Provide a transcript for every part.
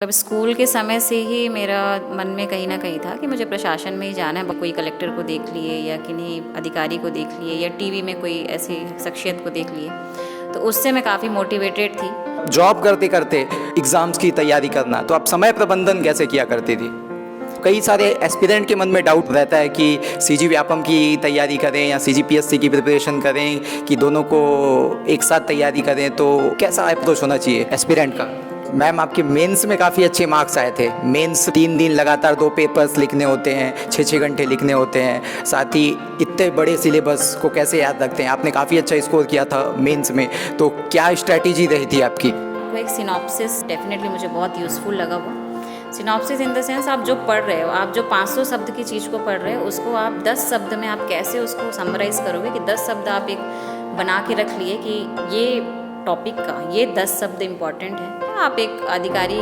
अब स्कूल के समय से ही मेरा मन में कहीं ना कहीं था कि मुझे प्रशासन में ही जाना है। कोई कलेक्टर को देख लिए या किन्हीं अधिकारी को देख लिए या टीवी में कोई ऐसी शख्सियत को देख लिए, तो उससे मैं काफ़ी मोटिवेटेड थी। जॉब करते करते एग्ज़ाम्स की तैयारी करना, तो आप समय प्रबंधन कैसे किया करती थी? कई सारे एस्पिरेंट के मन में डाउट रहता है कि सीजी व्यापम की तैयारी करें या सीजीपीएससी की प्रिपरेशन करें, कि दोनों को एक साथ तैयारी करें, तो कैसा अप्रोच होना चाहिए एस्पिरेंट का? मैम, आपके मेंस में काफ़ी अच्छे मार्क्स आए थे। मेंस 3 दिन लगातार 2 पेपर्स लिखने होते हैं, 6-6 घंटे लिखने होते हैं, साथ ही इतने बड़े सिलेबस को कैसे याद रखते हैं? आपने काफ़ी अच्छा स्कोर किया था मेंस में, तो क्या स्ट्रैटेजी रही थी आपकी? वो एक सिनॉप्सिस डेफिनेटली मुझे बहुत यूज़फुल लगा। वो सिनॉप्सिस इन द सेंस, आप जो पढ़ रहे हो, आप जो 500 शब्द की चीज़ को पढ़ रहे हो, उसको आप 10 शब्द में आप कैसे उसको समराइज़ करोगे कि 10 शब्द आप एक बना के रख लिए कि ये टॉपिक का ये 10 शब्द इम्पॉर्टेंट है। आप एक अधिकारी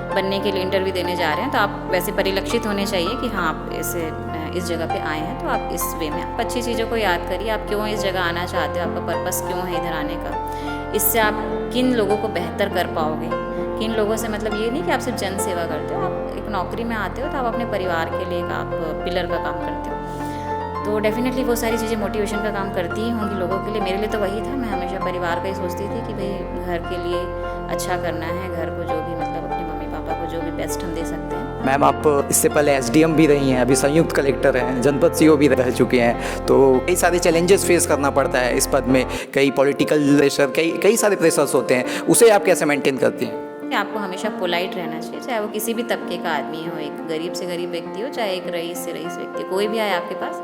बनने के लिए इंटरव्यू देने जा रहे हैं, तो आप वैसे परिलक्षित होने चाहिए कि हाँ, आप इस जगह पे आए हैं, तो आप इस वे में आप अच्छी चीज़ों को याद करिए। आप क्यों इस जगह आना चाहते हो, आपका पर्पस क्यों है इधर आने का, इससे आप किन लोगों को बेहतर कर पाओगे। किन लोगों से मतलब ये नहीं कि आप सिर्फ जन सेवा करते हो, आप एक नौकरी में आते हो तो आप अपने परिवार के लिए आप पिलर का काम करते हो। तो डेफिनेटली वो सारी चीज़ें मोटिवेशन का काम करती ही होंगी लोगों के लिए। मेरे लिए तो वही था, मैं हमेशा परिवार का ही सोचती थी कि भाई घर के लिए अच्छा करना है, घर को जो भी मतलब अपने मम्मी पापा को जो भी बेस्ट हम दे सकते हैं। मैम, आप इससे पहले एसडीएम भी रही हैं, अभी संयुक्त कलेक्टर हैं, जनपद सीओ भी रह चुके हैं, तो कई सारे चैलेंजेस फेस करना पड़ता है इस पद में। कई पॉलिटिकल प्रेशर, कई सारे प्रेशर्स होते हैं, उसे आप कैसे मेंटेन करती हैं? आपको हमेशा पोलाइट रहना चाहिए, चाहे वो किसी भी तबके का आदमी हो, एक गरीब से गरीब व्यक्ति हो, चाहे एक रईस से रईस व्यक्ति, कोई भी आए आपके पास,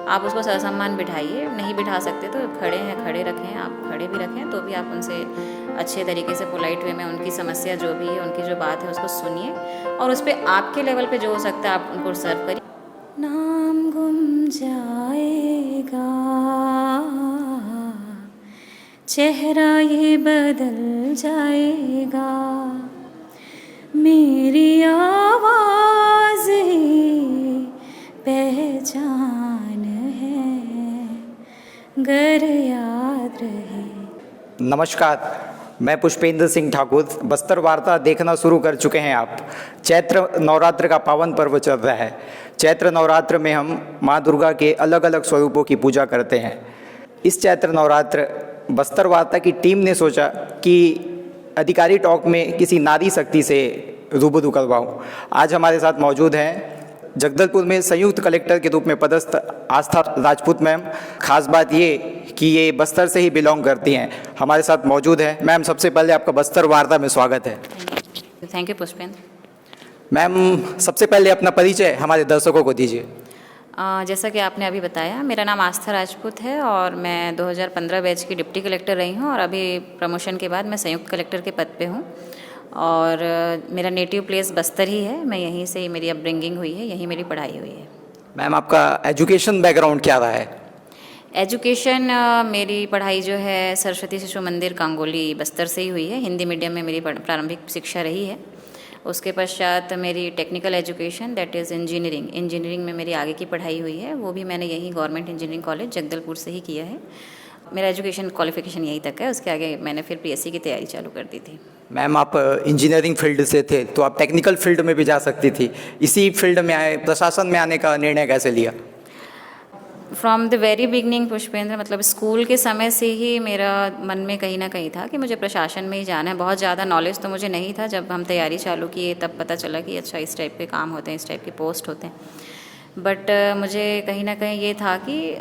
आप उसको ससम्मान बिठाइए। नहीं बिठा सकते तो खड़े हैं, खड़े रखें, आप खड़े भी रखें, तो भी आप उनसे अच्छे तरीके से पोलाइट वे में उनकी समस्या जो भी है, उनकी जो बात है उसको सुनिए, और उस पर आपके लेवल पे जो हो सकता है आप उनको सर्व करिए। नाम गुम जाएगा, चेहरा ये बदल जाएगा, मेरी आवाज़ ही पहचान है, गर याद रहे। नमस्कार, मैं पुष्पेंद्र सिंह ठाकुर। बस्तर वार्ता देखना शुरू कर चुके हैं आप। चैत्र नवरात्र का पावन पर्व चल रहा है। चैत्र नवरात्र में हम माँ दुर्गा के अलग अलग स्वरूपों की पूजा करते हैं। इस चैत्र नवरात्र बस्तर वार्ता की टीम ने सोचा कि अधिकारी टॉक में किसी नारी शक्ति से रूबरू करवाऊं। आज हमारे साथ मौजूद हैं जगदलपुर में संयुक्त कलेक्टर के रूप में पदस्थ आस्था राजपूत मैम। खास बात ये कि ये बस्तर से ही बिलोंग करती हैं, हमारे साथ मौजूद है। मैम, सबसे पहले आपका बस्तर वार्ता में स्वागत है। Thank you Pushpendra. मैम, सबसे पहले अपना परिचय हमारे दर्शकों को दीजिए। जैसा कि आपने अभी बताया, मेरा नाम आस्था राजपूत है और मैं 2015 बैच की डिप्टी कलेक्टर रही हूँ, और अभी प्रमोशन के बाद मैं संयुक्त कलेक्टर के पद पे हूँ। और मेरा नेटिव प्लेस बस्तर ही है, मैं यहीं से ही मेरी अपब्रिंगिंग हुई है, यहीं मेरी पढ़ाई हुई है। मैम, आपका एजुकेशन बैकग्राउंड क्या रहा है? एजुकेशन मेरी पढ़ाई जो है सरस्वती शिशु मंदिर कांगोली बस्तर से ही हुई है। हिंदी मीडियम में मेरी प्रारंभिक शिक्षा रही है। उसके पश्चात मेरी technical education, that is engineering में मेरी आगे की पढ़ाई हुई है। वो भी मैंने यहीं गवर्नमेंट इंजीनियरिंग कॉलेज जगदलपुर से ही किया है। मेरा एजुकेशन क्वालिफिकेशन यहीं तक है। उसके आगे मैंने फिर पीएससी की तैयारी चालू कर दी थी। मैम, आप इंजीनियरिंग फील्ड से थे, तो आप टेक्निकल फील्ड में भी जा सकती थी। इसी फील्ड में आए, प्रशासन में आने का निर्णय कैसे लिया? From the very beginning Pushpendra, मतलब स्कूल के समय से ही मेरा मन में कहीं ना कहीं था कि मुझे प्रशासन में ही जाना है। बहुत ज़्यादा नॉलेज तो मुझे नहीं था, जब हम तैयारी चालू किए तब पता चला कि अच्छा इस टाइप के काम होते हैं, इस टाइप के पोस्ट होते हैं। बट मुझे कहीं ना कहीं ये था कि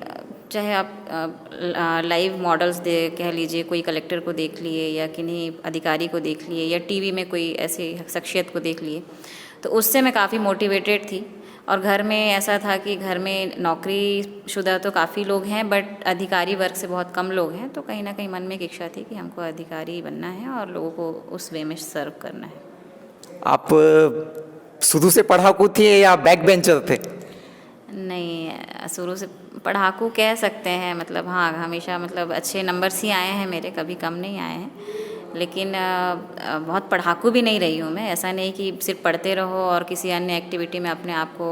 चाहे आप लाइव मॉडल्स कह लीजिए, कोई कलेक्टर को देख लिए या किन्हीं अधिकारी को देख लिए या टीवी में कोई ऐसी शख्सियत को देख लिए, तो उससे मैं काफ़ी मोटिवेटेड थी। और घर में ऐसा था कि घर में नौकरी शुदा तो काफ़ी लोग हैं, बट अधिकारी वर्ग से बहुत कम लोग हैं। तो कहीं ना कहीं मन में एक इच्छा थी कि हमको अधिकारी बनना है और लोगों को उस वे में सर्व करना है। आप शुरू से पढ़ाकू थी या बैक बेंचर थे? नहीं, शुरू से पढ़ाकू कह सकते हैं, मतलब हाँ, हमेशा मतलब अच्छे नंबर्स ही आए हैं मेरे, कभी कम नहीं आए हैं। लेकिन बहुत पढ़ाकू भी नहीं रही हूँ मैं। ऐसा नहीं कि सिर्फ पढ़ते रहो और किसी अन्य एक्टिविटी में अपने आप को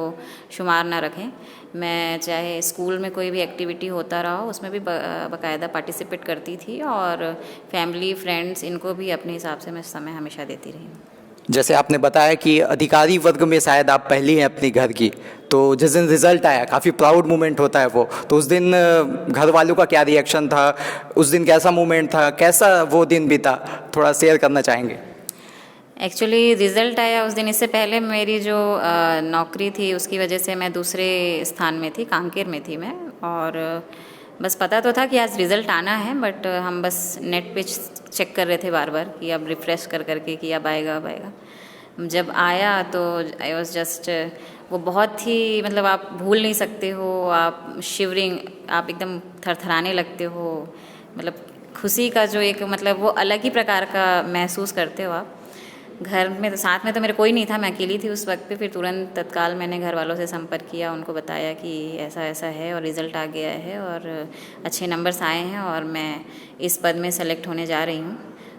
शुमार ना रखें। मैं चाहे स्कूल में कोई भी एक्टिविटी होता रहा उसमें भी बाकायदा पार्टिसिपेट करती थी, और फैमिली फ्रेंड्स इनको भी अपने हिसाब से मैं समय हमेशा देती रही हूँ। जैसे आपने बताया कि अधिकारी वर्ग में शायद आप पहली हैं अपनी घर की, तो जिस दिन रिजल्ट आया काफ़ी प्राउड मोमेंट होता है वो, तो उस दिन घर वालों का क्या रिएक्शन था, उस दिन कैसा मोमेंट था, कैसा वो दिन बीता, थोड़ा शेयर करना चाहेंगे? एक्चुअली रिज़ल्ट आया उस दिन, इससे पहले मेरी जो नौकरी थी उसकी वजह से मैं दूसरे स्थान में थी, कांकेर में थी मैं, और बस पता तो था कि आज रिज़ल्ट आना है, बट हम बस नेट पे चेक कर रहे थे बार बार कि अब रिफ़्रेश कर करके कि अब आएगा अब आएगा। जब आया तो आई वॉज जस्ट, वो बहुत ही मतलब आप भूल नहीं सकते हो, आप शिवरिंग, आप एकदम थरथराने लगते हो, मतलब खुशी का जो एक मतलब वो अलग ही प्रकार का महसूस करते हो आप। घर में तो साथ में तो मेरे कोई नहीं था, मैं अकेली थी उस वक्त पे। फिर तुरंत तत्काल मैंने घर वालों से संपर्क किया, उनको बताया कि ऐसा ऐसा है और रिज़ल्ट आ गया है और अच्छे नंबर्स आए हैं और मैं इस पद में सेलेक्ट होने जा रही हूँ।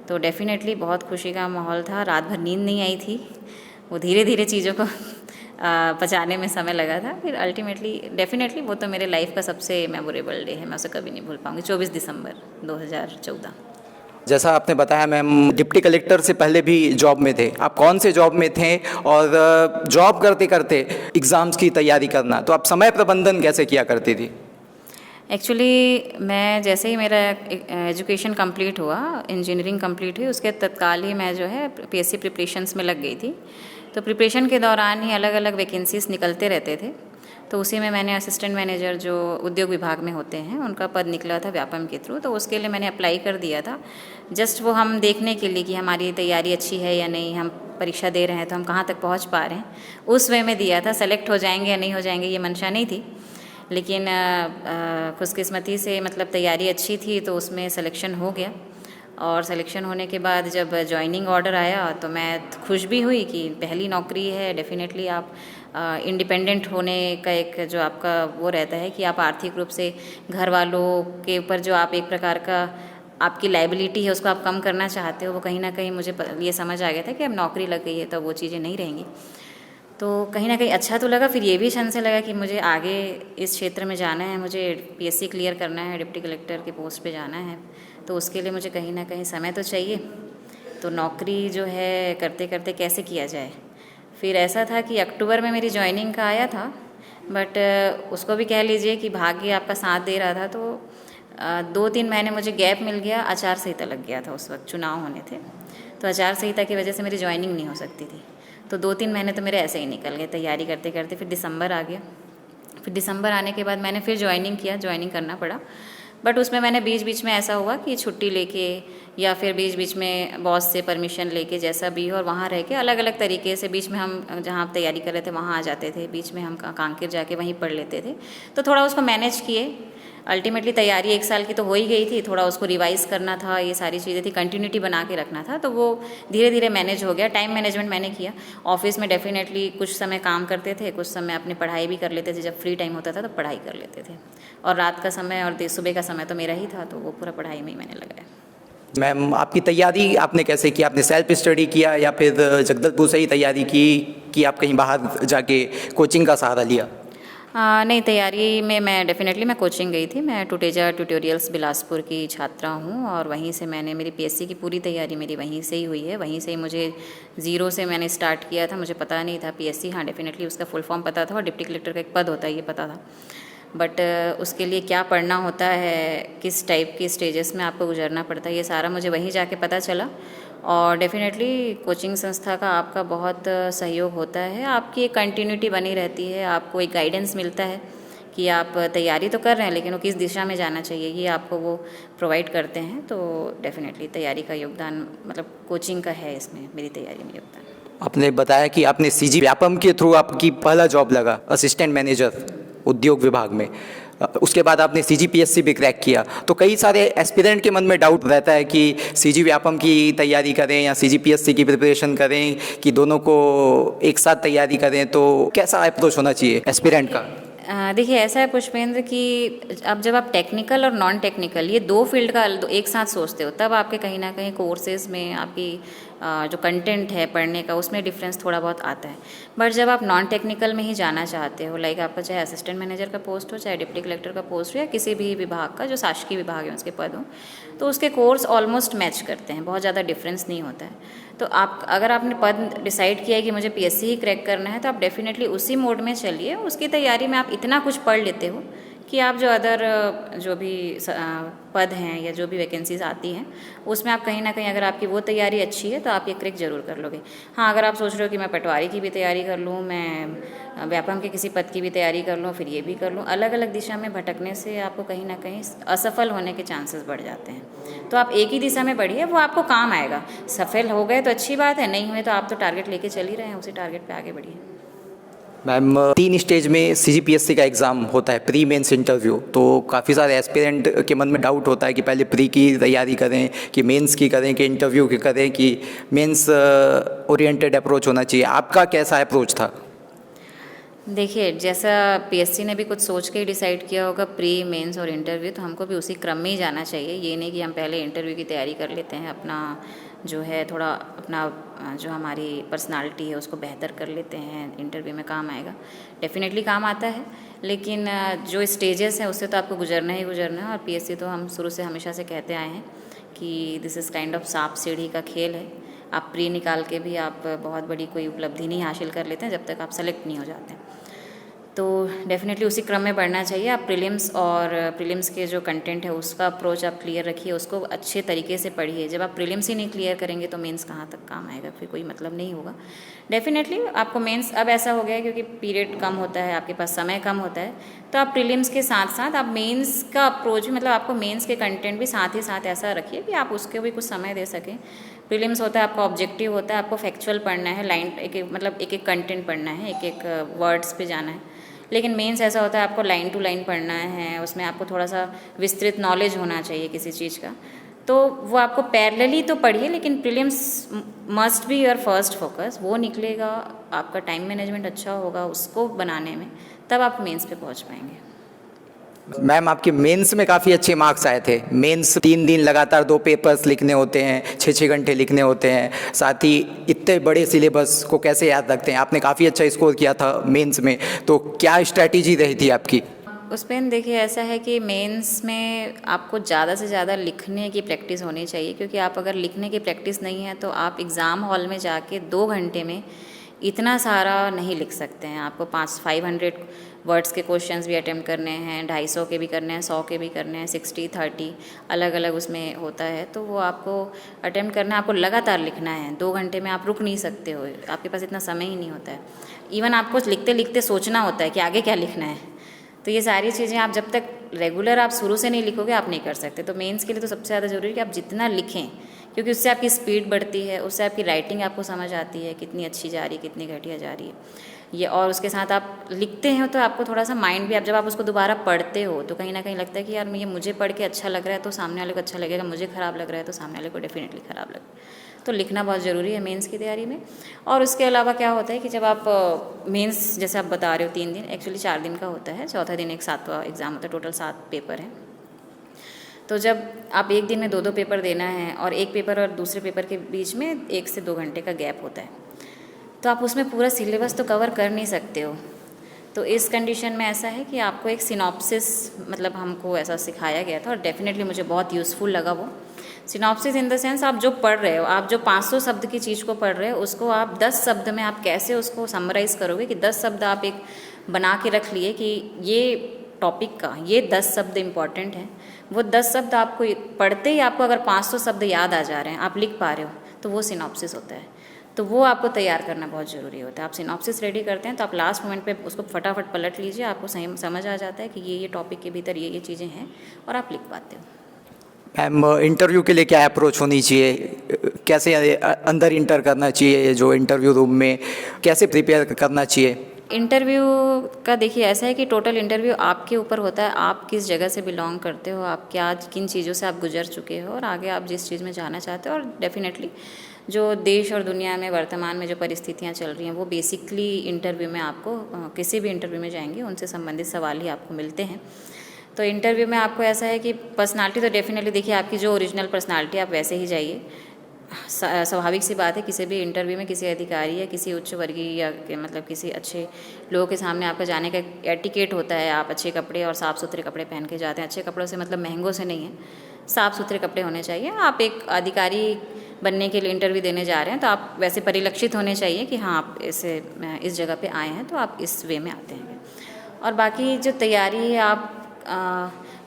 तो डेफ़िनेटली बहुत खुशी का माहौल था, रात भर नींद नहीं आई थी, वो धीरे धीरे चीज़ों को पचाने में समय लगा था। फिर अल्टीमेटली डेफ़िनेटली वो तो मेरे लाइफ का सबसे मेमोरेबल डे है, मैं उसे कभी नहीं भूल पाऊँगी। 24 दिसंबर 2014। जैसा आपने बताया मैम, डिप्टी कलेक्टर से पहले भी जॉब में थे, आप कौन से जॉब में थे, और जॉब करते करते एग्ज़ाम्स की तैयारी करना, तो आप समय प्रबंधन कैसे किया करती थी? एक्चुअली मैं जैसे ही मेरा एजुकेशन कंप्लीट हुआ, इंजीनियरिंग कंप्लीट हुई, उसके तत्काल ही मैं जो है पीएससी प्रिपरेशंस में लग गई थी। तो प्रिपरेशन के दौरान ही अलग अलग वैकेंसीज निकलते रहते थे, तो उसी में मैंने असिस्टेंट मैनेजर जो उद्योग विभाग में होते हैं उनका पद निकला था व्यापम के थ्रू, तो उसके लिए मैंने अप्लाई कर दिया था। जस्ट वो हम देखने के लिए कि हमारी तैयारी अच्छी है या नहीं, हम परीक्षा दे रहे हैं तो हम कहाँ तक पहुँच पा रहे हैं, उस वे में दिया था। सेलेक्ट हो जाएंगे या नहीं हो जाएंगे ये मंशा नहीं थी, लेकिन खुशकिस्मती से मतलब तैयारी अच्छी थी तो उसमें सिलेक्शन हो गया। और सिलेक्शन होने के बाद जब जॉइनिंग ऑर्डर आया तो मैं खुश भी हुई कि पहली नौकरी है, डेफिनेटली आप इंडिपेंडेंट होने का एक जो आपका वो रहता है कि आप आर्थिक रूप से घर वालों के ऊपर जो आप एक प्रकार का आपकी लाइबिलिटी है उसको आप कम करना चाहते हो, वो कहीं ना कहीं मुझे ये समझ आ गया था कि अब नौकरी लग गई है तो वो चीज़ें नहीं रहेंगी। तो कहीं ना कहीं अच्छा तो लगा। फिर ये भी क्षण से लगा कि मुझे आगे इस क्षेत्र में जाना है, मुझे पीएससी क्लियर करना है, डिप्टी कलेक्टर के पोस्ट पे जाना है, तो उसके लिए मुझे कहीं ना कहीं समय तो चाहिए। तो नौकरी जो है करते करते कैसे किया जाए, फिर ऐसा था कि अक्टूबर में मेरी ज्वाइनिंग का आया था, बट उसको भी कह लीजिए कि भाग्य आपका साथ दे रहा था। तो 2-3 महीने मुझे गैप मिल गया, आचार संहिता लग गया था, उस वक्त चुनाव होने थे, तो आचार संहिता की वजह से मेरी ज्वाइनिंग नहीं हो सकती थी। तो 2-3 महीने तो मेरे ऐसे ही निकल गए तैयारी करते करते। फिर दिसंबर आ गया, फिर दिसंबर आने के बाद मैंने फिर ज्वाइनिंग किया, ज्वाइनिंग करना पड़ा, बट उसमें मैंने बीच बीच में ऐसा हुआ कि छुट्टी लेके या फिर बीच बीच में बॉस से परमिशन लेके जैसा भी हो, और वहाँ रह के अलग अलग तरीके से बीच में हम जहाँ तैयारी कर रहे थे वहाँ आ जाते थे, बीच में हम कांकेर जाके वहीं पढ़ लेते थे। तो थोड़ा उसको मैनेज किए। अल्टीमेटली तैयारी 1 साल की तो हो ही गई थी, थोड़ा उसको रिवाइज़ करना था, ये सारी चीज़ें थी, कंटिन्यूटी बना के रखना था, तो वो धीरे धीरे मैनेज हो गया। टाइम मैनेजमेंट मैंने किया। ऑफिस में डेफिनेटली कुछ समय काम करते थे, कुछ समय अपनी पढ़ाई भी कर लेते थे, जब फ्री टाइम होता था तो पढ़ाई कर लेते थे, और रात का समय और सुबह का समय तो मेरा ही था, तो वो पूरा पढ़ाई में ही मैंने लगाया। मैम, आपकी तैयारी आपने कैसे की? आपने सेल्फ स्टडी किया या फिर जगदलपुर से ही तैयारी की कि आप कहीं बाहर जाके कोचिंग का सहारा लिया? नहीं, तैयारी में मैं डेफिनेटली मैं कोचिंग गई थी। मैं टुटेजा ट्यूटोरियल्स बिलासपुर की छात्रा हूँ, और वहीं से मैंने मेरी पीएससी की पूरी तैयारी मेरी वहीं से ही हुई है। वहीं से ही मुझे ज़ीरो से मैंने स्टार्ट किया था, मुझे पता नहीं था पीएससी, हाँ डेफिनेटली उसका फुल फॉर्म पता था और डिप्टी कलेक्टर का एक पद होता है ये पता था, बट उसके लिए क्या पढ़ना होता है, किस टाइप के स्टेजेस में आपको गुजरना पड़ता है, ये सारा मुझे वहीं जाके पता चला। और डेफिनेटली कोचिंग संस्था का आपका बहुत सहयोग होता है, आपकी एक कंटिन्यूटी बनी रहती है, आपको एक गाइडेंस मिलता है कि आप तैयारी तो कर रहे हैं लेकिन वो किस दिशा में जाना चाहिए, ये आपको वो प्रोवाइड करते हैं। तो डेफिनेटली तैयारी का योगदान मतलब कोचिंग का है इसमें, मेरी तैयारी में योगदान। आपने बताया कि आपने सीजी व्यापम के थ्रू आपकी पहला जॉब लगा असिस्टेंट मैनेजर उद्योग विभाग में, उसके बाद आपने सीजीपीएससी भी क्रैक किया। तो कई सारे एस्पिरेंट के मन में डाउट रहता है कि सीजी व्यापम की तैयारी करें या सीजीपीएससी की प्रिपरेशन करें, कि दोनों को एक साथ तैयारी करें, तो कैसा अप्रोच होना चाहिए एस्पिरेंट का? देखिए ऐसा है पुष्पेंद्र कि अब जब आप टेक्निकल और नॉन टेक्निकल ये 2 फील्ड का एक साथ सोचते हो, तब आपके कहीं ना कहीं कोर्सेज में आपकी जो कंटेंट है पढ़ने का उसमें डिफरेंस थोड़ा बहुत आता है। बट जब आप नॉन टेक्निकल में ही जाना चाहते हो, लाइक आपका चाहे असिस्टेंट मैनेजर का पोस्ट हो, चाहे डिप्टी कलेक्टर का पोस्ट हो, या किसी भी विभाग का जो शासकीय विभाग है उसके पद हो, तो उसके कोर्स ऑलमोस्ट मैच करते हैं, बहुत ज़्यादा डिफरेंस नहीं होता है। तो आप अगर आपने पद डिसाइड किया है कि मुझे पीएससी ही क्रैक करना है, तो आप डेफिनेटली उसी मोड में चलिए। उसकी तैयारी में आप इतना कुछ पढ़ लेते हो कि आप जो अदर जो भी पद हैं या जो भी वैकेंसीज आती हैं उसमें आप कहीं ना कहीं, अगर आपकी वो तैयारी अच्छी है तो आप ये क्रैक जरूर कर लोगे। हाँ, अगर आप सोच रहे हो कि मैं पटवारी की भी तैयारी कर लूँ, मैं व्यापम के किसी पद की भी तैयारी कर लूँ, फिर ये भी कर लूँ, अलग अलग दिशा में भटकने से आपको कहीं ना कहीं असफल होने के चांसेस बढ़ जाते हैं। तो आप एक ही दिशा में बढ़िए, वो आपको काम आएगा। सफल हो गए तो अच्छी बात है, नहीं हुए तो आप तो टारगेट लेके चल ही रहे हैं, उसी टारगेट पे आगे बढ़िए। मैम 3 स्टेज में सीजीपीएससी का एग्ज़ाम होता है, प्री मेंस इंटरव्यू। तो काफ़ी सारे एस्पिरेंट के मन में डाउट होता है कि पहले प्री की तैयारी करें कि मेंस की करें कि इंटरव्यू की करें कि मेंस ओरिएंटेड अप्रोच होना चाहिए। आपका कैसा अप्रोच था? देखिए, जैसा पीएससी ने भी कुछ सोच के ही डिसाइड किया होगा प्री मेंस और इंटरव्यू, तो हमको भी उसी क्रम में ही जाना चाहिए। ये नहीं कि हम पहले इंटरव्यू की तैयारी कर लेते हैं, अपना जो है थोड़ा अपना जो हमारी पर्सनालिटी है उसको बेहतर कर लेते हैं, इंटरव्यू में काम आएगा। डेफिनेटली काम आता है, लेकिन जो स्टेजेस हैं उससे तो आपको गुजरना ही गुजरना है। और पीएससी तो हम शुरू से हमेशा से कहते आए हैं कि दिस इज़ काइंड ऑफ सांप सीढ़ी का खेल है। आप प्री निकाल के भी आप बहुत बड़ी कोई उपलब्धि नहीं हासिल कर लेते हैं जब तक आप सेलेक्ट नहीं हो जाते। तो डेफिनेटली उसी क्रम में बढ़ना चाहिए। आप प्रीलिम्स और प्रीलिम्स के जो कंटेंट है उसका अप्रोच आप क्लियर रखिए, उसको अच्छे तरीके से पढ़िए। जब आप प्रीलिम्स ही नहीं क्लियर करेंगे तो मेंस कहाँ तक काम आएगा, फिर कोई मतलब नहीं होगा। डेफिनेटली आपको मेंस अब ऐसा हो गया है क्योंकि पीरियड कम होता है, आपके पास समय कम होता है, तो आप प्रीलिम्स के साथ साथ आप मेंस का अप्रोच भी, मतलब आपको मेंस के कंटेंट भी साथ ही साथ ऐसा रखिए कि आप उसके भी कुछ समय दे सकें। प्रीलिम्स होता है आपका ऑब्जेक्टिव होता है, आपको फैक्चुअल पढ़ना है, लाइन एक एक मतलब एक एक कंटेंट पढ़ना है, एक एक वर्ड्स पे जाना है। लेकिन मेंस ऐसा होता है आपको लाइन टू लाइन पढ़ना है, उसमें आपको थोड़ा सा विस्तृत नॉलेज होना चाहिए किसी चीज़ का, तो वो आपको पैरेलली तो पढ़िए। लेकिन prelims must be your first focus, वो निकलेगा, आपका टाइम मैनेजमेंट अच्छा होगा उसको बनाने में, तब आप मेंस पे पहुंच पाएंगे। मैम आपके मेंस में काफ़ी अच्छे मार्क्स आए थे। मेंस 3 दिन लगातार 2 पेपर्स लिखने होते हैं, 6-6 घंटे लिखने होते हैं, साथ ही इतने बड़े सिलेबस को कैसे याद रखते हैं? आपने काफ़ी अच्छा स्कोर किया था मेंस में, तो क्या स्ट्रैटेजी रही थी आपकी? उस पर देखिए, ऐसा है कि मेंस में आपको ज़्यादा से ज़्यादा लिखने की प्रैक्टिस होनी चाहिए, क्योंकि आप अगर लिखने की प्रैक्टिस नहीं है तो आप एग्ज़ाम हॉल में जाके 2 घंटे में इतना सारा नहीं लिख सकते हैं। आपको 500 वर्ड्स के क्वेश्चंस भी अटेम्प्ट करने हैं, 250 के भी करने हैं, 100 के भी करने हैं, 60-30 अलग अलग उसमें होता है, तो वो आपको अटेम्प्ट करना है, आपको लगातार लिखना है। 2 घंटे में आप रुक नहीं सकते हो, आपके पास इतना समय ही नहीं होता है। इवन आपको लिखते लिखते सोचना होता है कि आगे क्या लिखना है। तो ये सारी चीज़ें आप जब तक रेगुलर आप शुरू से नहीं लिखोगे आप नहीं कर सकते। तो मेंस के लिए तो सबसे ज़्यादा ज़रूरी है कि आप जितना लिखें, क्योंकि उससे आपकी स्पीड बढ़ती है, उससे आपकी राइटिंग आपको समझ आती है कितनी अच्छी जा रही है, कितनी घटिया जा रही है ये। और उसके साथ आप लिखते हैं तो आपको थोड़ा सा माइंड भी, आप जब आप उसको दोबारा पढ़ते हो तो कहीं ना कहीं लगता है कि यार ये मुझे पढ़ के अच्छा लग रहा है तो सामने वाले को अच्छा लगेगा, मुझे ख़राब लग रहा है तो सामने वाले को डेफिनेटली ख़राब लगेगा। तो लिखना बहुत ज़रूरी है मेंस की तैयारी में। और उसके अलावा क्या होता है कि जब आप मेंस जैसे आप बता रहे हो 3 दिन, एक्चुअली 4 दिन का होता है, चौथा दिन एक 7वां एग्ज़ाम होता है, टोटल 7 पेपर हैं। तो जब आप एक दिन में 2-2 पेपर देना है और एक पेपर और दूसरे पेपर के बीच में 1 से 2 घंटे का गैप होता है, तो आप उसमें पूरा सिलेबस तो कवर कर नहीं सकते हो। तो इस कंडीशन में ऐसा है कि आपको एक सिनॉप्सिस, मतलब हमको ऐसा सिखाया गया था और डेफिनेटली मुझे बहुत यूज़फुल लगा वो सिनॉप्सिस। इन द सेंस आप जो पढ़ रहे हो, आप जो 500 शब्द की चीज़ को पढ़ रहे हो उसको आप 10 शब्द में आप कैसे उसको समराइज़ करोगे, कि 10 शब्द आप एक बना के रख लिए कि ये टॉपिक का ये 10 शब्द इम्पॉर्टेंट हैं। वो 10 शब्द आपको पढ़ते ही आपको अगर 500 शब्द याद आ जा रहे हैं, आप लिख पा रहे हो, तो वो सिनॉप्सिस होता है। तो वो आपको तैयार करना बहुत ज़रूरी होता है। आप सिनॉप्सिस रेडी करते हैं तो आप लास्ट मोमेंट पे उसको फटाफट पलट लीजिए, आपको सही समझ आ जाता है कि ये टॉपिक के भीतर ये चीज़ें हैं और आप लिख पाते हो। मैम इंटरव्यू के लिए क्या अप्रोच होनी चाहिए? कैसे अंदर इंटर करना चाहिए, जो इंटरव्यू रूम में कैसे प्रिपेयर करना चाहिए? इंटरव्यू का देखिए ऐसा है कि टोटल इंटरव्यू आपके ऊपर होता है, आप किस जगह से बिलोंग करते हो, आप क्या किन चीज़ों से आप गुजर चुके हो और आगे आप जिस चीज़ में जाना चाहते हो। और डेफिनेटली जो देश और दुनिया में वर्तमान में जो परिस्थितियाँ चल रही हैं वो बेसिकली इंटरव्यू में आपको किसी भी इंटरव्यू में जाएंगे उनसे संबंधित सवाल ही आपको मिलते हैं। तो इंटरव्यू में आपको ऐसा है कि पर्सनालिटी तो डेफिनेटली देखिए आपकी जो ओरिजिनल पर्सनालिटी आप वैसे ही जाइए। स्वाभाविक सी बात है, किसी भी इंटरव्यू में किसी अधिकारी या किसी उच्च वर्गीय या मतलब किसी अच्छे लोगों के सामने आपका जाने का एटिकेट होता है। आप अच्छे कपड़े और साफ़ सुथरे कपड़े पहन के जाते हैं। अच्छे कपड़ों से मतलब महंगों से नहीं है, साफ़ सुथरे कपड़े होने चाहिए। आप एक अधिकारी बनने के लिए इंटरव्यू देने जा रहे हैं तो आप वैसे परिलक्षित होने चाहिए कि हाँ आप इस जगह पे आए हैं तो आप इस वे में आते हैं। और बाकी जो तैयारी है आप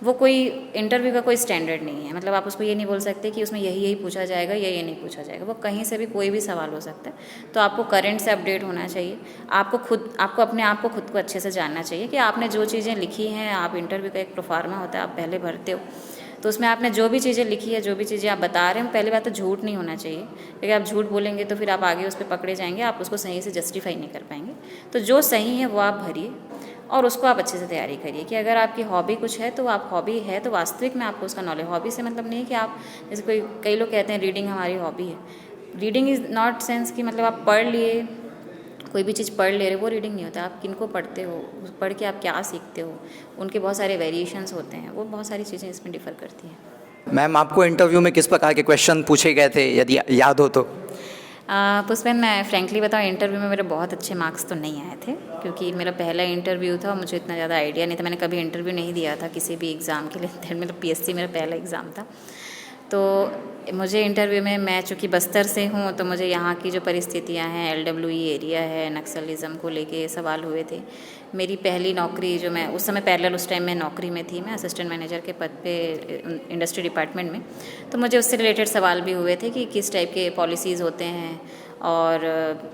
वो कोई इंटरव्यू का कोई स्टैंडर्ड नहीं है। मतलब आप उसको ये नहीं बोल सकते कि उसमें यही पूछा जाएगा या ये नहीं पूछा जाएगा। वो कहीं से भी कोई भी सवाल हो सकता है। तो आपको करंट से अपडेट होना चाहिए। आपको अपने आप को खुद को अच्छे से जानना चाहिए कि आपने जो चीज़ें लिखी हैं, आप इंटरव्यू का एक प्रोफार्मा होता है, आप पहले भरते हो तो उसमें आपने जो भी चीज़ें लिखी है, जो भी चीज़ें आप बता रहे हैं, पहली बात तो झूठ नहीं होना चाहिए। क्योंकि आप झूठ बोलेंगे तो फिर आप आगे उस पर पकड़े जाएंगे, आप उसको सही से जस्टिफाई नहीं कर पाएंगे। तो जो सही है वो आप भरिए और उसको आप अच्छे से तैयारी करिए कि अगर आपकी हॉबी कुछ है तो आप हॉबी है तो वास्तविक में आपको उसका नॉलेज। हॉबी से मतलब नहीं है कि आप जैसे कई लोग कहते हैं रीडिंग हमारी हॉबी है। रीडिंग इज़ नॉट सेंस कि मतलब आप पढ़ लिए, कोई भी चीज़ पढ़ ले रहे, वो रीडिंग नहीं होता। आप किनको पढ़ते हो, पढ़ के आप क्या सीखते हो, उनके बहुत सारे वेरिएशंस होते हैं। वो बहुत सारी चीज़ें इसमें डिफ़र करती हैं। मैम आपको इंटरव्यू में किस प्रकार के क्वेश्चन पूछे गए थे, यदि याद हो तो? पुष्पेन, मैं फ्रैंकली बताऊँ, इंटरव्यू में मेरे बहुत अच्छे मार्क्स तो नहीं आए थे क्योंकि मेरा पहला इंटरव्यू था और मुझे इतना ज़्यादा आइडिया नहीं था। मैंने कभी इंटरव्यू नहीं दिया था किसी भी एग्ज़ाम के लिए। मतलब पीएससी मेरा पहला एग्ज़ाम था। तो मुझे इंटरव्यू में, मैं चूँकि बस्तर से हूँ तो मुझे यहाँ की जो परिस्थितियाँ हैं, LWE एरिया है, नक्सलिज़म को लेके सवाल हुए थे। मेरी पहली नौकरी जो मैं उस समय पैरेलल उस टाइम में नौकरी में थी, मैं असिस्टेंट मैनेजर के पद पे इंडस्ट्री डिपार्टमेंट में। तो मुझे उससे रिलेटेड सवाल भी हुए थे कि किस टाइप के पॉलिसीज़ होते हैं और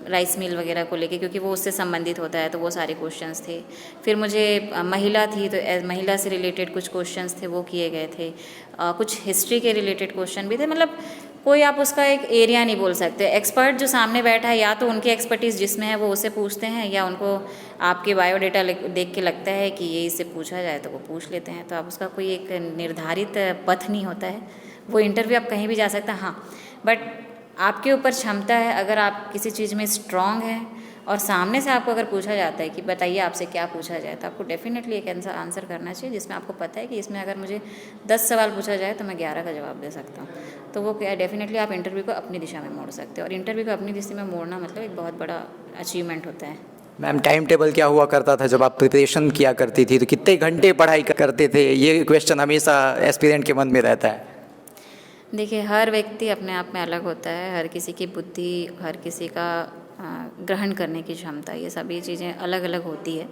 राइस मिल वगैरह को लेके, क्योंकि वो उससे संबंधित होता है। तो वो सारे क्वेश्चंस थे। फिर मुझे महिला थी तो महिला से रिलेटेड कुछ क्वेश्चंस थे, वो किए गए थे। कुछ हिस्ट्री के रिलेटेड क्वेश्चन भी थे। मतलब कोई आप उसका एक एरिया नहीं बोल सकते। एक्सपर्ट जो सामने बैठा है, या तो उनकी एक्सपर्टीज़ जिसमें है वो उससे पूछते हैं, या उनको आपके बायोडाटा देख के लगता है कि ये इससे पूछा जाए तो वो पूछ लेते हैं। तो आप उसका कोई एक निर्धारित पथ नहीं होता है। वो इंटरव्यू आप कहीं भी जा सकते हैं, हाँ, बट आपके ऊपर क्षमता है। अगर आप किसी चीज़ में स्ट्रांग हैं और सामने से आपको अगर पूछा जाता है कि बताइए आपसे क्या पूछा जाए, तो आपको डेफिनेटली एक आंसर करना चाहिए जिसमें आपको पता है कि इसमें अगर मुझे 10 सवाल पूछा जाए तो मैं 11 का जवाब दे सकता हूँ। तो वो क्या, डेफिनेटली आप इंटरव्यू को अपनी दिशा में मोड़ सकते हो। और इंटरव्यू को अपनी दिशा में मोड़ना मतलब एक बहुत बड़ा अचीवमेंट होता है। मैम टाइम टेबल क्या हुआ करता था जब आप प्रिपरेशन किया करती थी, तो कितने घंटे पढ़ाई करते थे? ये क्वेश्चन हमेशा एस्पिरेंट के मन में रहता है। देखिए, हर व्यक्ति अपने आप में अलग होता है। हर किसी की बुद्धि, हर किसी का ग्रहण करने की क्षमता, ये सभी चीज़ें अलग अलग होती है।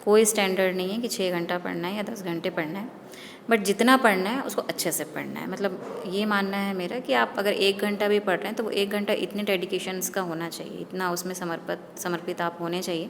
कोई स्टैंडर्ड नहीं है कि 6 घंटा पढ़ना है या 10 घंटे पढ़ना है। बट जितना पढ़ना है उसको अच्छे से पढ़ना है। मतलब ये मानना है मेरा कि आप अगर 1 घंटा भी पढ़ रहे हैं तो वो 1 घंटा इतने डेडिकेशंस का होना चाहिए, इतना उसमें समर्पित आप होने चाहिए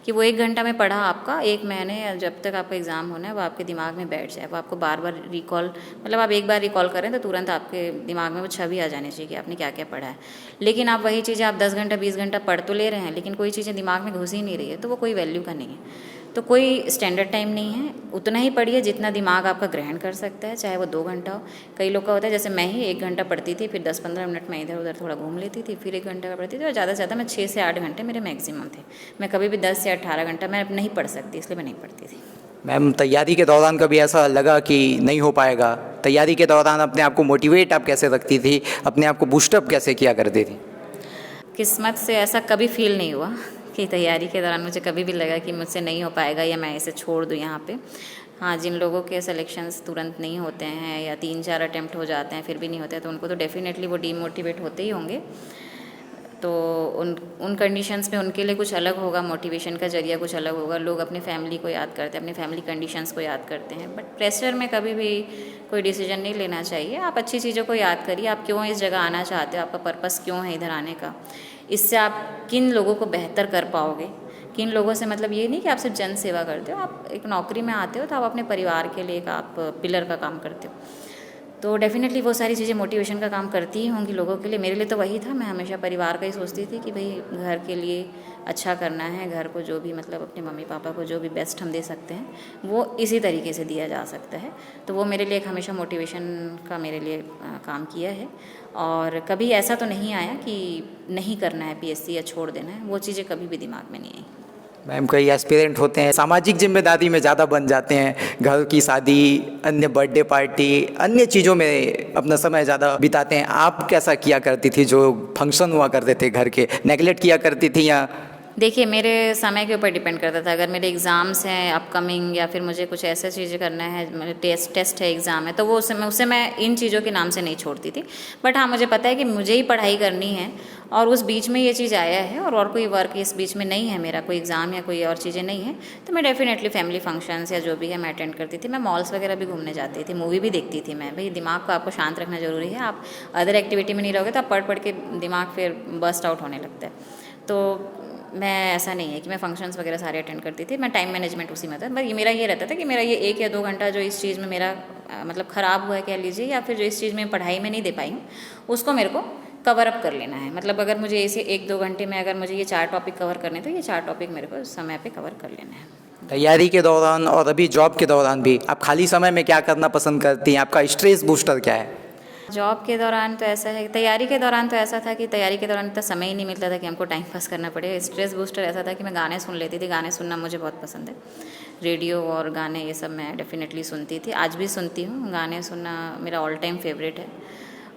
कि वो 1 घंटा में पढ़ा आपका 1 महीने या जब तक आपका एग्ज़ाम होना है वो आपके दिमाग में बैठ जाए। वो आपको बार बार रिकॉल, मतलब आप एक बार रिकॉल करें तो तुरंत आपके दिमाग में वो छवि आ जानी चाहिए कि आपने क्या क्या पढ़ा है। लेकिन आप वही चीज़ें आप 10 घंटा 20 घंटा पढ़ तो ले रहे हैं, लेकिन कोई चीज़ें दिमाग में घुस ही नहीं रही है, तो वो कोई वैल्यू का नहीं है। तो कोई स्टैंडर्ड टाइम नहीं है, उतना ही पढ़िए जितना दिमाग आपका ग्रहण कर सकता है, चाहे वो 2 घंटा हो। कई लोग का होता है, जैसे मैं ही 1 घंटा पढ़ती थी, फिर 10-15 मिनट में इधर उधर थोड़ा घूम लेती थी, फिर 1 घंटा का पढ़ती थी, और ज़्यादा से ज़्यादा मैं 6 से 8 घंटे मेरे मैक्सिमम थे। मैं कभी भी 10 या 18 घंटा मैं नहीं पढ़ सकती, इसलिए मैं नहीं पढ़ती थी। मैम तैयारी के दौरान कभी ऐसा लगा कि नहीं हो पाएगा? तैयारी के दौरान अपने आप को मोटिवेट आप कैसे रखती थी, अपने आप को बूस्टअप कैसे किया करती थी? किस्मत से ऐसा कभी फील नहीं हुआ कि तैयारी के दौरान मुझे कभी भी लगा कि मुझसे नहीं हो पाएगा या मैं इसे छोड़ दूँ यहाँ पे। हाँ, जिन लोगों के सिलेक्शंस तुरंत नहीं होते हैं या 3-4 अटैम्प्ट हो जाते हैं फिर भी नहीं होते हैं, तो उनको तो डेफिनेटली वो डीमोटिवेट होते ही होंगे। तो उन कंडीशंस में उनके लिए कुछ अलग होगा, मोटिवेशन का जरिया कुछ अलग होगा। लोग अपनी फैमिली को याद करते हैं, अपनी फैमिली कंडीशंस को याद करते हैं। बट प्रेशर में कभी भी कोई डिसीजन नहीं लेना चाहिए। आप अच्छी चीज़ों को याद करिए, आप क्यों इस जगह आना चाहते हो, आपका पर्पस क्यों है इधर आने का। इससे आप किन लोगों को बेहतर कर पाओगे, किन लोगों से, मतलब ये नहीं कि आप सिर्फ जन सेवा करते हो। आप एक नौकरी में आते हो तो आप अपने परिवार के लिए एक आप पिलर का काम करते हो। तो डेफ़िनेटली वो सारी चीज़ें मोटिवेशन का काम करती ही होंगी लोगों के लिए। मेरे लिए तो वही था, मैं हमेशा परिवार का ही सोचती थी कि भाई घर के लिए अच्छा करना है, घर को जो भी, मतलब अपने मम्मी पापा को जो भी बेस्ट हम दे सकते हैं वो इसी तरीके से दिया जा सकता है। तो वो मेरे लिए एक हमेशा मोटिवेशन का मेरे लिए काम किया है। और कभी ऐसा तो नहीं आया कि नहीं करना है पीएससी या छोड़ देना है, वो चीज़ें कभी भी दिमाग में नहीं आई। मैम कई एस्पिरेंट होते हैं सामाजिक जिम्मेदारी में ज़्यादा बन जाते हैं, घर की शादी, अन्य बर्थडे पार्टी, अन्य चीज़ों में अपना समय ज़्यादा बिताते हैं। आप कैसा किया करती थी जो फंक्शन हुआ करते थे घर के, नेगलेक्ट किया करती थी या? देखिए, मेरे समय के ऊपर डिपेंड करता था। अगर मेरे एग्ज़ाम्स हैं अपकमिंग या फिर मुझे कुछ ऐसा चीज़ें करना है, मेरे टेस्ट है, एग्ज़ाम है, तो वो उससे मैं इन चीज़ों के नाम से नहीं छोड़ती थी। बट हाँ, मुझे पता है कि मुझे ही पढ़ाई करनी है और उस बीच में ये चीज़ आया है और कोई वर्क इस बीच में नहीं है, मेरा कोई एग्ज़ाम या कोई और चीज़ें नहीं है, तो मैं डेफिनेटली फैमिली फंक्शंस या जो भी है मैं अटेंड करती थी। मैं मॉल्स वगैरह भी घूमने जाती थी, मूवी भी देखती थी मैं। भाई, दिमाग को आपको शांत रखना ज़रूरी है। आप अदर एक्टिविटी में नहीं रहोगे तो आप पढ़ के दिमाग फिर बस्ट आउट होने लगता है। तो मैं ऐसा नहीं है कि मैं फंक्शंस वगैरह सारे अटेंड करती थी। मैं टाइम मैनेजमेंट उसी में था। बस मेरा ये रहता था कि मेरा ये 1 या 2 घंटा जो इस चीज़ में मेरा मतलब ख़राब हुआ है कह लीजिए, या फिर जो इस चीज़ में पढ़ाई में नहीं दे पाई हूँ, उसको मेरे को कवर अप कर लेना है। मतलब अगर मुझे ऐसे 1-2 घंटे में अगर मुझे ये 4 टॉपिक कवर करने तो ये 4 टॉपिक मेरे को समय पे कवर कर लेना है। तैयारी के दौरान और अभी जॉब के दौरान भी आप खाली समय में क्या करना पसंद करती हैं? आपका स्ट्रेस बूस्टर क्या है? जॉब के दौरान तो ऐसा है, तैयारी के दौरान तो ऐसा था कि तैयारी के दौरान इतना समय ही नहीं मिलता था कि हमको टाइम पास करना पड़े। स्ट्रेस बूस्टर ऐसा था कि मैं गाने सुन लेती थी। गाने सुनना मुझे बहुत पसंद है। रेडियो और गाने ये सब मैं डेफिनेटली सुनती थी, आज भी सुनती हूँ। गाने सुनना मेरा ऑल टाइम फेवरेट है।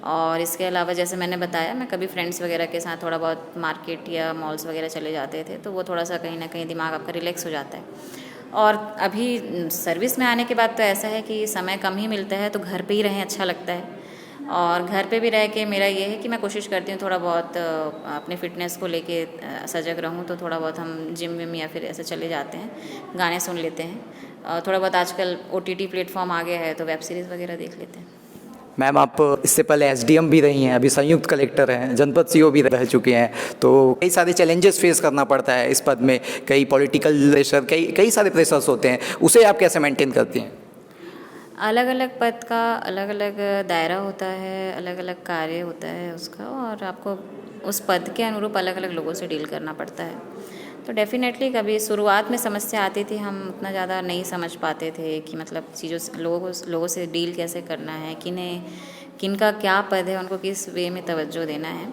और इसके अलावा जैसे मैंने बताया, मैं कभी फ्रेंड्स वगैरह के साथ थोड़ा बहुत मार्केट या मॉल्स वगैरह चले जाते थे, तो वो थोड़ा सा कहीं ना कहीं दिमाग आपका रिलैक्स हो जाता है। और अभी सर्विस में आने के बाद तो ऐसा है कि समय कम ही मिलता है, तो घर पे ही रहें अच्छा लगता है। और घर पे भी रह के मेरा ये है कि मैं कोशिश करती हूँ थोड़ा बहुत अपने फ़िटनेस को लेके सजग रहूँ, तो थोड़ा बहुत हम जिम विम या फिर ऐसे चले जाते हैं, गाने सुन लेते हैं। थोड़ा बहुत आजकल OTT प्लेटफॉर्म आ गया है तो वेब सीरीज़ वगैरह देख लेते हैं। मैम आप इससे पहले एसडीएम भी रही हैं, अभी संयुक्त कलेक्टर हैं, जनपद सीओ भी रह चुके हैं, तो कई सारे चैलेंजेस फेस करना पड़ता है इस पद में। कई पॉलिटिकल प्रेशर, कई सारे प्रेशर्स होते हैं, उसे आप कैसे मेंटेन करती हैं? अलग अलग पद का अलग अलग दायरा होता है, अलग अलग कार्य होता है उसका, और आपको उस पद के अनुरूप अलग अलग लोगों से डील करना पड़ता है। तो डेफ़िनेटली कभी शुरुआत में समस्या आती थी, हम उतना ज़्यादा नहीं समझ पाते थे कि मतलब चीज़ों से लोगों से डील कैसे करना है, किनका क्या पद है, उनको किस वे में तवज्जो देना है।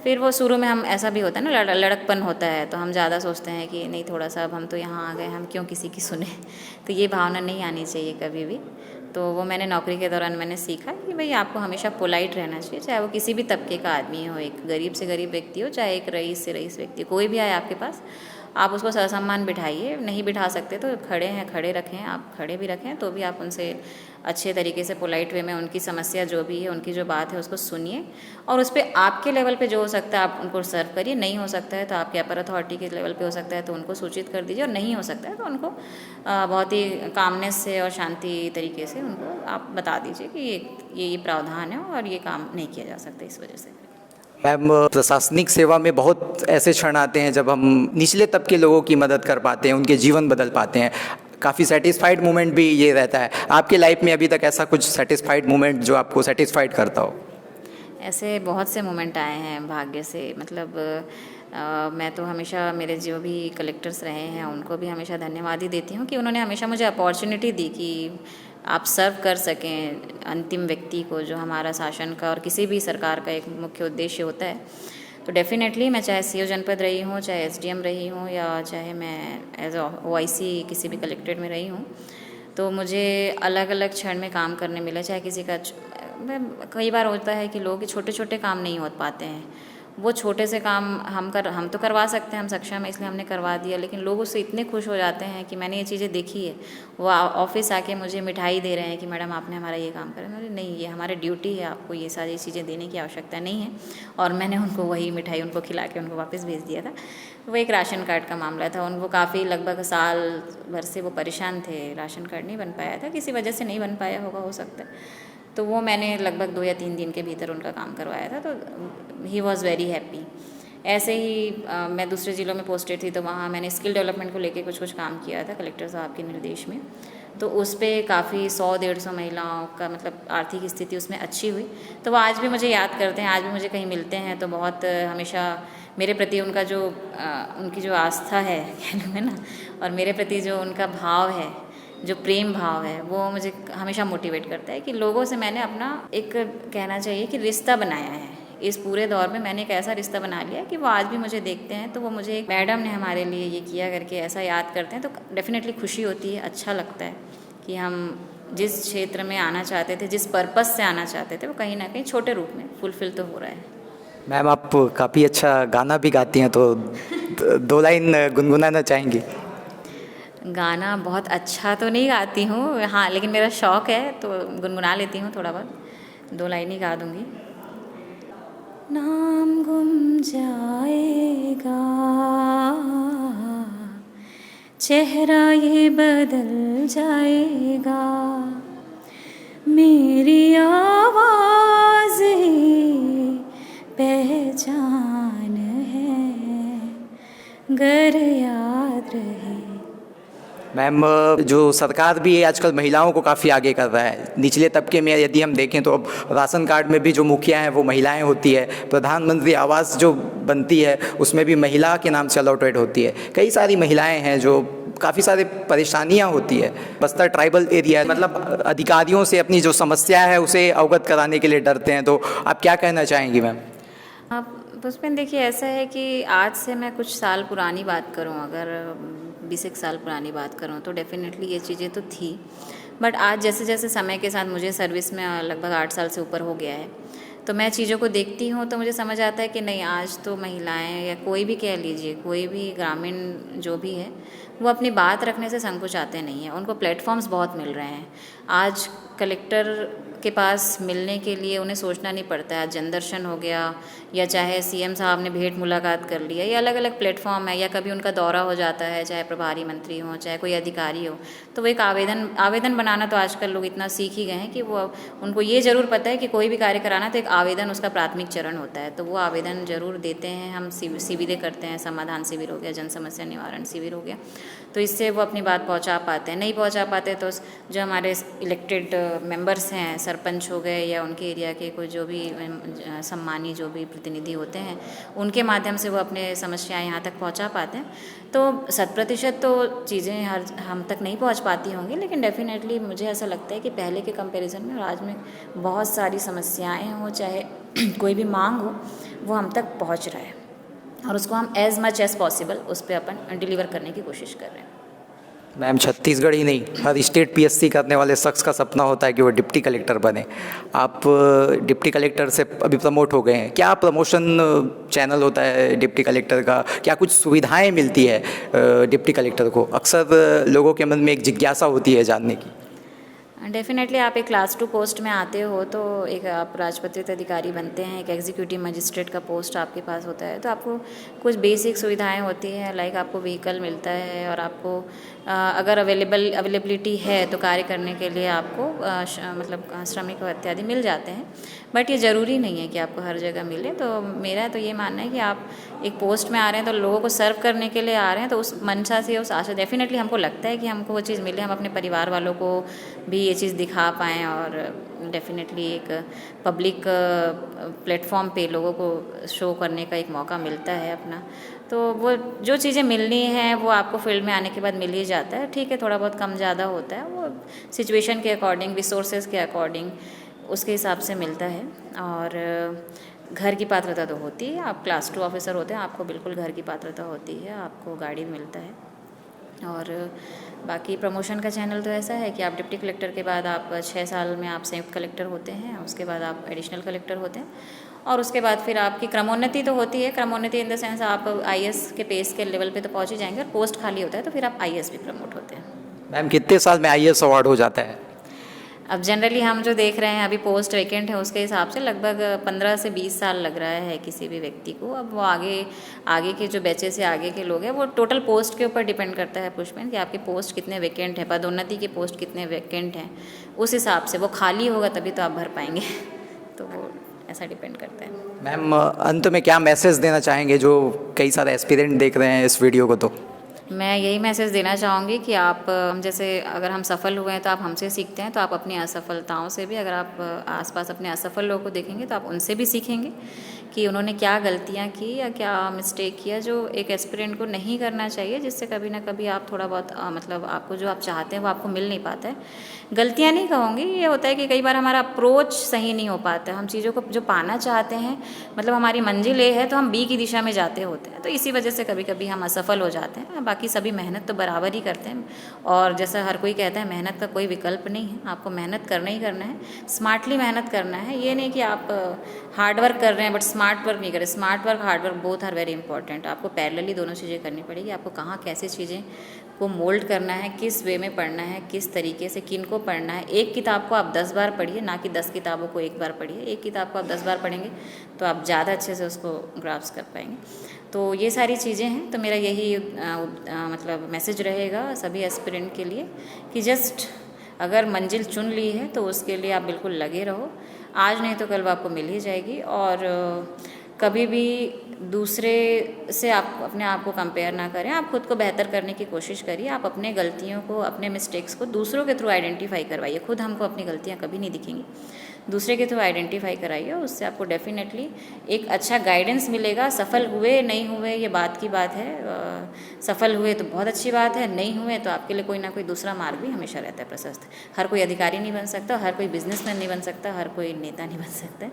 फिर वो शुरू में हम ऐसा भी होता है ना, लड़कपन होता है, तो हम ज़्यादा सोचते हैं कि नहीं, थोड़ा सा अब हम तो यहाँ आ गए, हम क्यों किसी की सुने। तो ये भावना नहीं आनी चाहिए कभी भी। तो वो मैंने नौकरी के दौरान मैंने सीखा कि भाई आपको हमेशा पोलाइट रहना चाहिए, चाहे वो किसी भी तबके का आदमी हो, एक गरीब से गरीब व्यक्ति हो, चाहे एक रईस से रईस व्यक्ति, कोई भी आए आपके पास, आप उसको ससम्मान बिठाइए। नहीं बिठा सकते तो खड़े हैं, खड़े रखें, आप खड़े भी रखें, तो भी आप उनसे अच्छे तरीके से पोलाइट वे में उनकी समस्या जो भी है, उनकी जो बात है उसको सुनिए, और उस पर आपके लेवल पे जो हो सकता है आप उनको सर्व करिए। नहीं हो सकता है तो आपके अपर अथॉरिटी के लेवल पे हो सकता है तो उनको सूचित कर दीजिए, और नहीं हो सकता है तो उनको बहुत ही कामनेस से और शांति तरीके से उनको आप बता दीजिए कि ये प्रावधान है और ये काम नहीं किया जा सकता इस वजह से। मैम प्रशासनिक सेवा में बहुत ऐसे क्षण आते हैं जब हम निचले तबके के लोगों की मदद कर पाते हैं, उनके जीवन बदल पाते हैं, काफ़ी सेटिस्फाइड मोमेंट भी ये रहता है। आपके लाइफ में अभी तक ऐसा कुछ सेटिस्फाइड मोमेंट जो आपको सेटिस्फाइड करता हो? ऐसे बहुत से मोमेंट आए हैं भाग्य से, मतलब मैं तो हमेशा मेरे जो भी कलेक्टर्स रहे हैं उनको भी हमेशा धन्यवाद ही देती हूँ कि उन्होंने हमेशा मुझे अपॉर्चुनिटी दी कि आप सर्व कर सकें अंतिम व्यक्ति को, जो हमारा शासन का और किसी भी सरकार का एक मुख्य उद्देश्य होता है। तो डेफिनेटली मैं चाहे सीओ जनपद रही हूँ, चाहे एसडीएम रही हूँ, या चाहे मैं एज OIC किसी भी कलेक्ट्रेट में रही हूँ, तो मुझे अलग अलग क्षण में काम करने मिला। चाहे किसी का कई बार होता है कि लोग छोटे छोटे काम नहीं हो पाते हैं, वो छोटे से काम हम तो करवा सकते हैं, हम सक्षम हैं इसलिए हमने करवा दिया, लेकिन लोग उससे इतने खुश हो जाते हैं कि मैंने ये चीज़ें देखी है। वो ऑफिस आके मुझे मिठाई दे रहे हैं कि मैडम आपने हमारा ये काम करा। मैंने नहीं, ये हमारी ड्यूटी है, आपको ये सारी चीज़ें देने की आवश्यकता नहीं है। और मैंने उनको वही मिठाई उनको खिला के उनको वापस भेज दिया था। वो एक राशन कार्ड का मामला था, उनको काफ़ी लगभग साल भर से वो परेशान थे, राशन कार्ड नहीं बन पाया था, किसी वजह से नहीं बन पाया होगा, हो सकता है। तो वो मैंने लगभग 2 या 3 दिन के भीतर उनका काम करवाया था, तो ही वॉज़ वेरी हैप्पी। ऐसे ही मैं दूसरे ज़िलों में पोस्टेड थी, तो वहाँ मैंने स्किल डेवलपमेंट को लेके कुछ काम किया था कलेक्टर साहब के निर्देश में। तो उस पर काफ़ी 100-150 महिलाओं का मतलब आर्थिक स्थिति उसमें अच्छी हुई। तो वो आज भी मुझे याद करते हैं, आज भी मुझे कहीं मिलते हैं तो बहुत हमेशा मेरे प्रति उनका जो उनकी जो आस्था है कह लूँ ना, और मेरे प्रति जो उनका भाव है, जो प्रेम भाव है, वो मुझे हमेशा मोटिवेट करता है कि लोगों से मैंने अपना एक कहना चाहिए कि रिश्ता बनाया है। इस पूरे दौर में मैंने एक ऐसा रिश्ता बना लिया कि वो आज भी मुझे देखते हैं तो वो मुझे एक मैडम ने हमारे लिए ये किया करके ऐसा याद करते हैं, तो डेफिनेटली खुशी होती है, अच्छा लगता है कि हम जिस क्षेत्र में आना चाहते थे, जिस पर्पस से आना चाहते थे, वो कहीं ना कहीं छोटे रूप में फुलफिल तो हो रहा है। मैम आप काफ़ी अच्छा गाना भी गाती हैं, तो 2 लाइन गुनगुनाना चाहेंगी? गाना बहुत अच्छा तो नहीं गाती हूँ, हाँ, लेकिन मेरा शौक़ है तो गुनगुना लेती हूँ थोड़ा बहुत, 2 लाइन ही गा दूँगी। नाम गुम जाएगा, चेहरा ये बदल जाएगा, मेरी आवाज़ ही पहचान है, गर याद रहे। मैम जो सरकार भी है आजकल महिलाओं को काफ़ी आगे कर रहा है। निचले तबके में यदि हम देखें तो अब राशन कार्ड में भी जो मुखिया हैं वो महिलाएं होती है, प्रधानमंत्री आवास जो बनती है उसमें भी महिला के नाम से अलॉटेड होती है। कई सारी महिलाएं हैं जो काफ़ी सारी परेशानियां होती है। बस्तर ट्राइबल एरिया मतलब अधिकारियों से अपनी जो समस्या है उसे अवगत कराने के लिए डरते हैं, तो आप क्या कहना चाहेंगी मैम? आप पुष्पेंद्र देखिए, ऐसा है कि आज से मैं कुछ साल पुरानी बात करूं, अगर 20 साल पुरानी बात करूं तो डेफिनेटली ये चीज़ें तो थी, बट आज जैसे जैसे समय के साथ मुझे सर्विस में लगभग 8 साल से ऊपर हो गया है, तो मैं चीज़ों को देखती हूँ तो मुझे समझ आता है कि नहीं, आज तो महिलाएं या कोई भी कह लीजिए, कोई भी ग्रामीण जो भी है, वो अपनी बात रखने से संकोचाते नहीं हैं। उनको प्लेटफॉर्म्स बहुत मिल रहे हैं। आज कलेक्टर के पास मिलने के लिए उन्हें सोचना नहीं पड़ता है। जनदर्शन हो गया, या चाहे सीएम साहब ने भेंट मुलाकात कर लिया, ये अलग अलग प्लेटफॉर्म है, या कभी उनका दौरा हो जाता है, चाहे प्रभारी मंत्री हो, चाहे कोई अधिकारी हो, तो वो एक आवेदन बनाना तो आजकल लोग इतना सीख ही गए हैं कि वो उनको ये ज़रूर पता है कि कोई भी कार्य कराना तो एक आवेदन उसका प्राथमिक चरण होता है, तो वो आवेदन ज़रूर देते हैं। हम शिविरें करते हैं, समाधान शिविर हो गया, जन समस्या निवारण शिविर हो गया, तो इससे वो अपनी बात पहुंचा पाते हैं। नहीं पहुंचा पाते तो जो हमारे इलेक्टेड मेंबर्स हैं, सरपंच हो गए, या उनके एरिया के कोई जो भी सम्मानी जो भी प्रतिनिधि होते हैं, उनके माध्यम से वो अपने समस्याएं यहाँ तक पहुँचा पाते हैं। तो 100% तो चीज़ें हर हम तक नहीं पहुँच पाती होंगी, लेकिन डेफिनेटली मुझे ऐसा लगता है कि पहले के कंपैरिजन में और आज में बहुत सारी समस्याएं हों, चाहे कोई भी मांग हो, वो हम तक पहुँच रहा है, और उसको हम एज मच एज़ पॉसिबल उस पर अपन डिलीवर करने की कोशिश कर रहे हैं। मैम छत्तीसगढ़ ही नहीं, हर स्टेट पीएससी करने वाले शख्स का सपना होता है कि वो डिप्टी कलेक्टर बने। आप डिप्टी कलेक्टर से अभी प्रमोट हो गए हैं, क्या प्रमोशन चैनल होता है डिप्टी कलेक्टर का? क्या कुछ सुविधाएं मिलती है डिप्टी कलेक्टर को? अक्सर लोगों के मन में एक जिज्ञासा होती है जानने की। डेफिनेटली आप एक क्लास 2 पोस्ट में आते हो तो एक आप राजपत्रित अधिकारी बनते हैं, एक एग्जीक्यूटिव मजिस्ट्रेट का पोस्ट आपके पास होता है, तो आपको कुछ बेसिक सुविधाएं होती हैं, लाइक आपको व्हीकल मिलता है, और आपको अगर अवेलेबिलिटी है तो कार्य करने के लिए आपको मतलब श्रमिक इत्यादि मिल जाते हैं, बट ये ज़रूरी नहीं है कि आपको हर जगह मिले। तो मेरा तो ये मानना है कि आप एक पोस्ट में आ रहे हैं तो लोगों को सर्व करने के लिए आ रहे हैं, तो उस मंशा से, उस आशा, डेफिनेटली हमको लगता है कि हमको वो चीज़ मिले, हम अपने परिवार वालों को भी ये चीज़ दिखा पाएँ, और डेफिनेटली एक पब्लिक प्लेटफॉर्म पे लोगों को शो करने का एक मौका मिलता है अपना। तो वो जो चीज़ें मिलनी हैं वो आपको फील्ड में आने के बाद मिल ही जाता है। ठीक है, थोड़ा बहुत कम ज़्यादा होता है, वो सिचुएशन के अकॉर्डिंग, रिसोर्सेज के अकॉर्डिंग, उसके हिसाब से मिलता है। और घर की पात्रता तो होती है, आप क्लास 2 ऑफिसर होते हैं, आपको बिल्कुल घर की पात्रता होती है, आपको गाड़ी मिलता है। और बाकी प्रमोशन का चैनल तो ऐसा है कि आप डिप्टी कलेक्टर के बाद आप 6 साल में आप संयुक्त कलेक्टर होते हैं, उसके बाद आप एडिशनल कलेक्टर होते हैं, और उसके बाद फिर आपकी क्रमोन्नति तो होती है। क्रमोन्नति इन द सेंस आप आईएएस के पेस के लेवल पे तो पहुंच ही जाएंगे, और पोस्ट खाली होता है तो फिर आप आईएएस भी प्रमोट होते हैं। मैम कितने साल में आईएएस अवार्ड हो जाता है? अब जनरली हम जो देख रहे हैं अभी पोस्ट वैकेंट है, उसके हिसाब से लगभग 15 से 20 साल लग रहा है किसी भी व्यक्ति को। अब वो आगे के जो बैचेस से आगे के लोग हैं, वो टोटल पोस्ट के ऊपर डिपेंड करता है पुष्पेंद्र, कि आपके पोस्ट कितने वैकेंट है, पदोन्नति के पोस्ट कितने वैकेंट हैं, उस हिसाब से वो खाली होगा तभी तो आप भर पाएंगे तो वो ऐसा डिपेंड करता है। मैम अंत में क्या मैसेज देना चाहेंगे जो कई सारे एस्पिरेंट देख रहे हैं इस वीडियो को? तो मैं यही मैसेज देना चाहूँगी कि आप हम जैसे अगर हम सफल हुए हैं तो आप हमसे सीखते हैं, तो आप अपनी असफलताओं से भी, अगर आप आसपास अपने असफल लोगों को देखेंगे तो आप उनसे भी सीखेंगे कि उन्होंने क्या गलतियाँ की या क्या मिस्टेक किया जो एक एस्पिरेंट को नहीं करना चाहिए, जिससे कभी ना कभी आप थोड़ा बहुत मतलब आपको जो आप चाहते हैं वो आपको मिल नहीं पाता है। गलतियाँ नहीं कहूँगी, ये होता है कि कई बार हमारा अप्रोच सही नहीं हो पाता है। हम चीज़ों को जो पाना चाहते हैं, मतलब हमारी मंजिल ए है तो हम बी की दिशा में जाते होते हैं, तो इसी वजह से कभी कभी हम असफल हो जाते हैं। बाकी सभी मेहनत तो बराबर ही करते हैं, और जैसा हर कोई कहता है मेहनत का कोई विकल्प नहीं है, आपको मेहनत करना ही करना है, स्मार्टली मेहनत करना है। ये नहीं कि आप हार्ड वर्क कर रहे हैं बट स्मार्ट वर्क नहीं कर रहे। Smart work, hard work both are very important. आपको पैरेलली दोनों चीज़ें करनी पड़ेगी। आपको कहाँ कैसे चीज़ें को मोल्ड करना है, किस वे में पढ़ना है, किस तरीके से किन को पढ़ना है। एक किताब को आप 10 बार पढ़िए, ना कि 10 किताबों को एक बार पढ़िए। एक किताब को आप 10 बार पढ़ेंगे तो आप ज़्यादा अच्छे से उसको ग्रास्प कर पाएंगे। तो ये सारी चीज़ें हैं। तो मेरा यही मतलब मैसेज रहेगा सभी एस्पिरेंट के लिए कि जस्ट अगर मंजिल चुन ली है तो उसके लिए आप बिल्कुल लगे रहो। आज नहीं तो कल वो आपको मिल ही जाएगी। और कभी भी दूसरे से आप अपने आप को कंपेयर ना करें, आप खुद को बेहतर करने की कोशिश करिए। आप अपने गलतियों को, अपने मिस्टेक्स को दूसरों के थ्रू आइडेंटिफाई करवाइए। खुद हमको अपनी गलतियाँ कभी नहीं दिखेंगी, दूसरे के थ्रू आइडेंटिफाई कराइए। उससे आपको डेफिनेटली एक अच्छा गाइडेंस मिलेगा। सफल हुए नहीं हुए ये बात की बात है, सफल हुए तो बहुत अच्छी बात है, नहीं हुए तो आपके लिए कोई ना कोई दूसरा मार्ग भी हमेशा रहता है प्रशस्त। हर कोई अधिकारी नहीं बन सकता, हर कोई बिजनेसमैन नहीं बन सकता, हर कोई नेता नहीं बन सकता,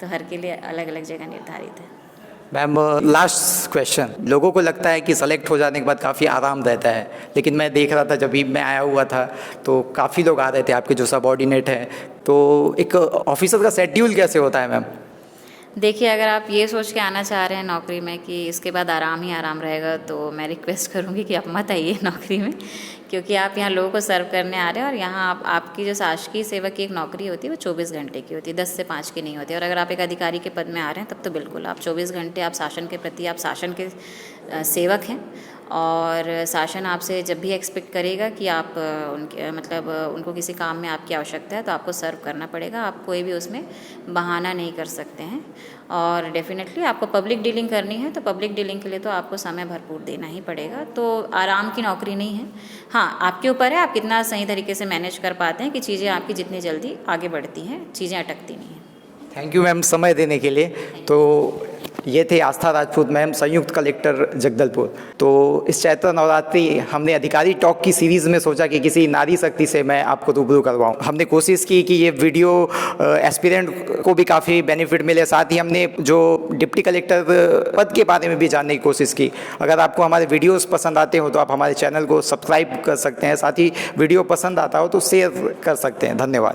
तो हर के लिए अलग अलग जगह निर्धारित है। Ma'am, last question. लोगों को लगता है कि सेलेक्ट हो जाने के बाद काफ़ी आराम रहता है, लेकिन मैं देख रहा था जब भी मैं आया हुआ था तो काफ़ी लोग आ रहे थे आपके जो सबऑर्डिनेट हैं, तो एक ऑफिसर का शेड्यूल कैसे होता है मैम? देखिए, अगर आप ये सोच के आना चाह रहे हैं नौकरी में कि इसके बाद आराम ही आराम रहेगा, तो मैं रिक्वेस्ट करूँगी कि आप मत आइए नौकरी में, क्योंकि आप यहाँ लोगों को सर्व करने आ रहे हैं। और यहाँ आपकी जो शासकीय सेवक की एक नौकरी होती है वो 24 घंटे की होती है, 10 से 5 की नहीं होती। और अगर आप एक अधिकारी के पद में आ रहे हैं तब तो बिल्कुल आप 24 घंटे आप शासन के प्रति, आप शासन के सेवक हैं। और शासन आपसे जब भी एक्सपेक्ट करेगा कि आप उनके मतलब उनको किसी काम में आपकी आवश्यकता है तो आपको सर्व करना पड़ेगा। आप कोई भी उसमें बहाना नहीं कर सकते हैं। और डेफिनेटली आपको पब्लिक डीलिंग करनी है तो पब्लिक डीलिंग के लिए तो आपको समय भरपूर देना ही पड़ेगा। तो आराम की नौकरी नहीं है। हाँ, आपके ऊपर है आप कितना सही तरीके से मैनेज कर पाते हैं कि चीज़ें आपकी जितनी जल्दी आगे बढ़ती हैं, चीज़ें अटकती नहीं हैं। थैंक यू मैम समय देने के लिए। तो ये थे आस्था राजपूत मैम, संयुक्त कलेक्टर जगदलपुर। तो इस चैत्र नवरात्रि हमने अधिकारी टॉक की सीरीज़ में सोचा कि किसी नारी शक्ति से मैं आपको रूबरू करवाऊँ। हमने कोशिश की कि ये वीडियो एस्पिरेंट को भी काफ़ी बेनिफिट मिले, साथ ही हमने जो डिप्टी कलेक्टर पद के बारे में भी जानने की कोशिश की। अगर आपको हमारे वीडियोज़ पसंद आते हो तो आप हमारे चैनल को सब्सक्राइब कर सकते हैं, साथ ही वीडियो पसंद आता हो तो शेयर कर सकते हैं। धन्यवाद।